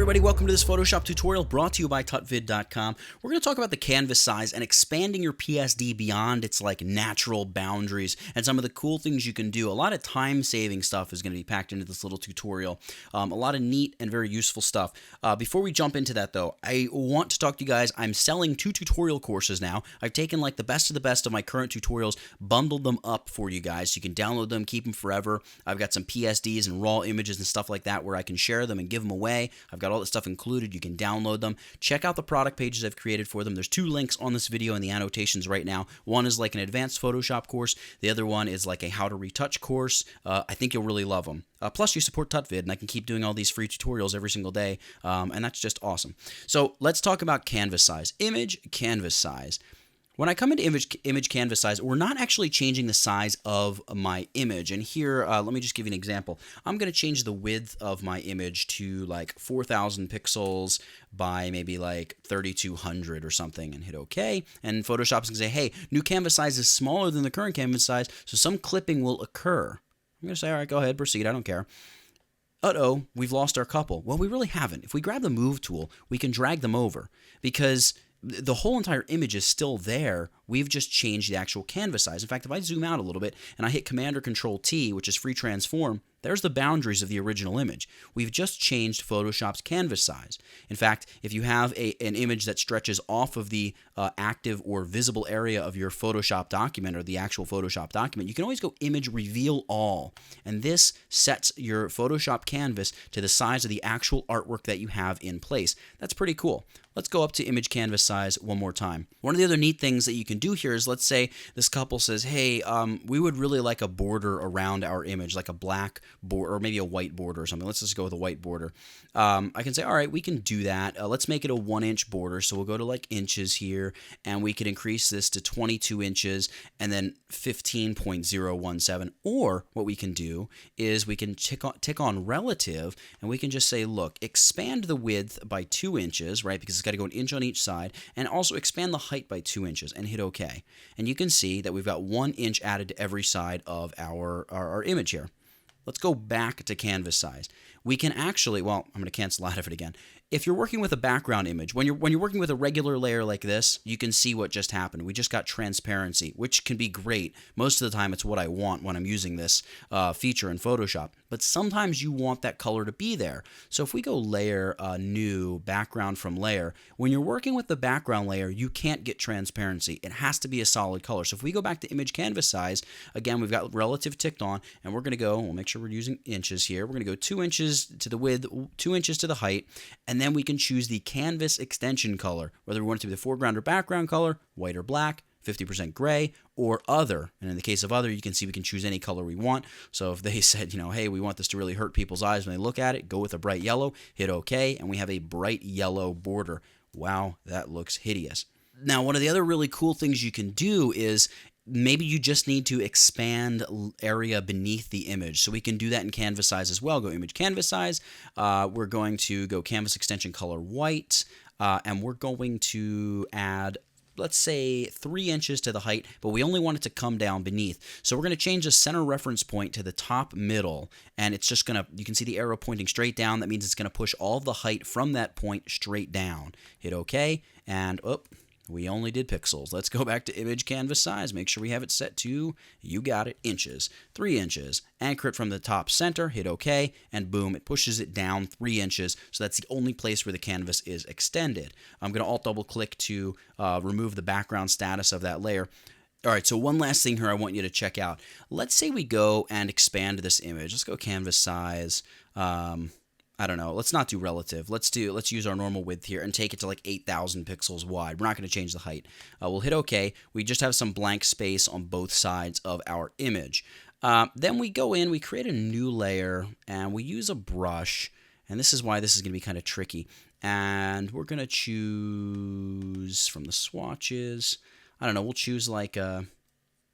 everybody, welcome to this Photoshop tutorial brought to you by tutvid.com. We're going to talk about the canvas size and expanding your PSD beyond its like natural boundaries and some of the cool things you can do. A lot of time-saving stuff is going to be packed into this little tutorial. A lot of neat and very useful stuff. Before we jump into that though, I want to talk to you guys. I'm selling 2 tutorial courses now. I've taken like the best of my current tutorials, bundled them up for you guys so you can download them, keep them forever. I've got some PSDs and raw images and stuff like that where I can share them and give them away. I've got all that stuff included. You can download them. Check out the product pages I've created for them. There's 2 links on this video in the annotations right now. One is like an advanced Photoshop course. The other one is like a how to retouch course. I think you'll really love them. Plus, you support TutVid, and I can keep doing all these free tutorials every single day, and that's just awesome. So let's talk about canvas size. Image canvas size. When I come into image canvas size, we're not actually changing the size of my image. And here, let me just give you an example. I'm going to change the width of my image to like 4,000 pixels by maybe like 3,200 or something and hit OK. And Photoshop's going to say, hey, new canvas size is smaller than the current canvas size, so some clipping will occur. I'm going to say, all right, go ahead, proceed. I don't care. Uh-oh, we've lost our couple. Well, we really haven't. If we grab the Move tool, we can drag them over because the whole entire image is still there. We've just changed the actual canvas size. In fact, if I zoom out a little bit and I hit Command or Control T, which is free transform, there's the boundaries of the original image. We've just changed Photoshop's canvas size. In fact, if you have an image that stretches off of the active or visible area of your Photoshop document or the actual Photoshop document, you can always go Image Reveal All. And this sets your Photoshop canvas to the size of the actual artwork that you have in place. That's pretty cool. Let's go up to image canvas size one more time. One of the other neat things that you can do here is, let's say this couple says, hey, we would really like a border around our image, like a black border or maybe a white border or something. Let's just go with a white border. I can say, all right, we can do that. Let's make it a 1-inch border. So we'll go to like inches here, and we could increase this to 22 inches and then 15.017. Or what we can do is we can tick on relative, and we can just say, look, expand the width by 2 inches, right? Because it's got to go an inch on each side, and also expand the height by 2 inches and hit OK. And you can see that we've got 1 inch added to every side of our image here. Let's go back to canvas size. We can actually, well, I'm going to cancel out of it again. If you're working with a background image, when you're working with a regular layer like this, you can see what just happened. We just got transparency, which can be great. Most of the time, it's what I want when I'm using this feature in Photoshop. But sometimes you want that color to be there. So if we go Layer, New, Background from Layer, when you're working with the background layer, you can't get transparency. It has to be a solid color. So if we go back to image canvas size, again, we've got relative ticked on, and we're going to go, we'll make sure we're using inches here. We're going to go 2 inches to the width, 2 inches to the height, and then we can choose the canvas extension color, whether we want it to be the foreground or background color, white or black, 50% gray, or other. And in the case of other, you can see we can choose any color we want. So if they said, hey, we want this to really hurt people's eyes when they look at it, go with a bright yellow, hit OK, and we have a bright yellow border. Wow, that looks hideous. Now, one of the other really cool things you can do is maybe you just need to expand area beneath the image. So we can do that in canvas size as well. Go image canvas size. We're going to go canvas extension color white, and we're going to add, let's say 3 inches to the height, but we only want it to come down beneath. So we're going to change the center reference point to the top middle, and it's just going to, you can see the arrow pointing straight down. That means it's going to push all of the height from that point straight down. Hit OK, and we only did pixels. Let's go back to image canvas size. Make sure we have it set to, you got it, inches. 3 inches. Anchor it from the top center, hit OK, and boom, it pushes it down 3 inches. So that's the only place where the canvas is extended. I'm going to Alt double click to remove the background status of that layer. All right, so one last thing here I want you to check out. Let's say we go and expand this image. Let's go canvas size. I don't know. Let's not do relative. Let's use our normal width here and take it to like 8,000 pixels wide. We're not going to change the height. We'll hit OK. We just have some blank space on both sides of our image. Then we go in, we create a new layer, and we use a brush. And this is why this is going to be kind of tricky. And we're going to choose from the swatches. I don't know. We'll choose like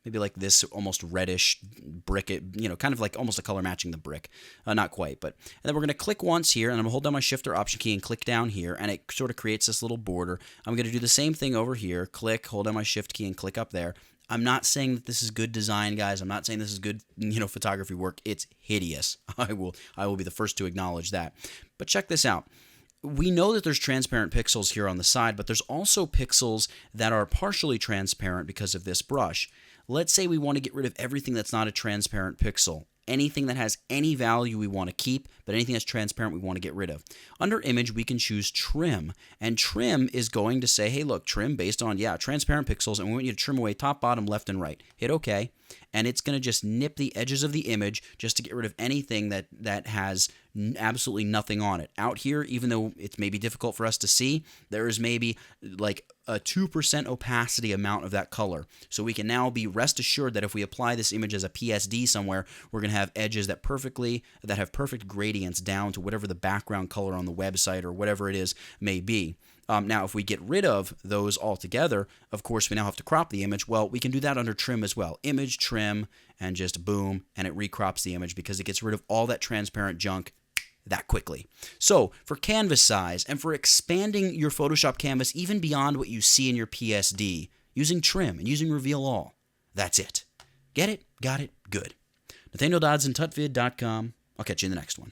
maybe like this almost reddish brick, kind of like almost a color matching the brick. Not quite, but. And then we're going to click once here, and I'm going to hold down my Shift or Option key and click down here, and it sort of creates this little border. I'm going to do the same thing over here. Click, hold down my Shift key, and click up there. I'm not saying that this is good design, guys. I'm not saying this is good, photography work. It's hideous. I will be the first to acknowledge that. But check this out. we know that there's transparent pixels here on the side, but there's also pixels that are partially transparent because of this brush. Let's say we want to get rid of everything that's not a transparent pixel. Anything that has any value we want to keep, but anything that's transparent we want to get rid of. Under image, we can choose trim, and trim is going to say, hey, look, trim based on, transparent pixels, and we want you to trim away top, bottom, left, and right. Hit OK, and it's going to just nip the edges of the image just to get rid of anything that has absolutely nothing on it. Out here, even though it's maybe difficult for us to see, there is maybe like a 2% opacity amount of that color. So we can now be rest assured that if we apply this image as a PSD somewhere, we're going to have edges that have perfect gradients down to whatever the background color on the website or whatever it is may be. Now, if we get rid of those altogether, of course, we now have to crop the image. Well, we can do that under trim as well. Image, trim, and just boom, and it recrops the image because it gets rid of all that transparent junk that quickly. So for canvas size and for expanding your Photoshop canvas even beyond what you see in your PSD, using trim and using reveal all, that's it. Get it? Got it? Good. Nathaniel Dodson, tutvid.com. I'll catch you in the next one.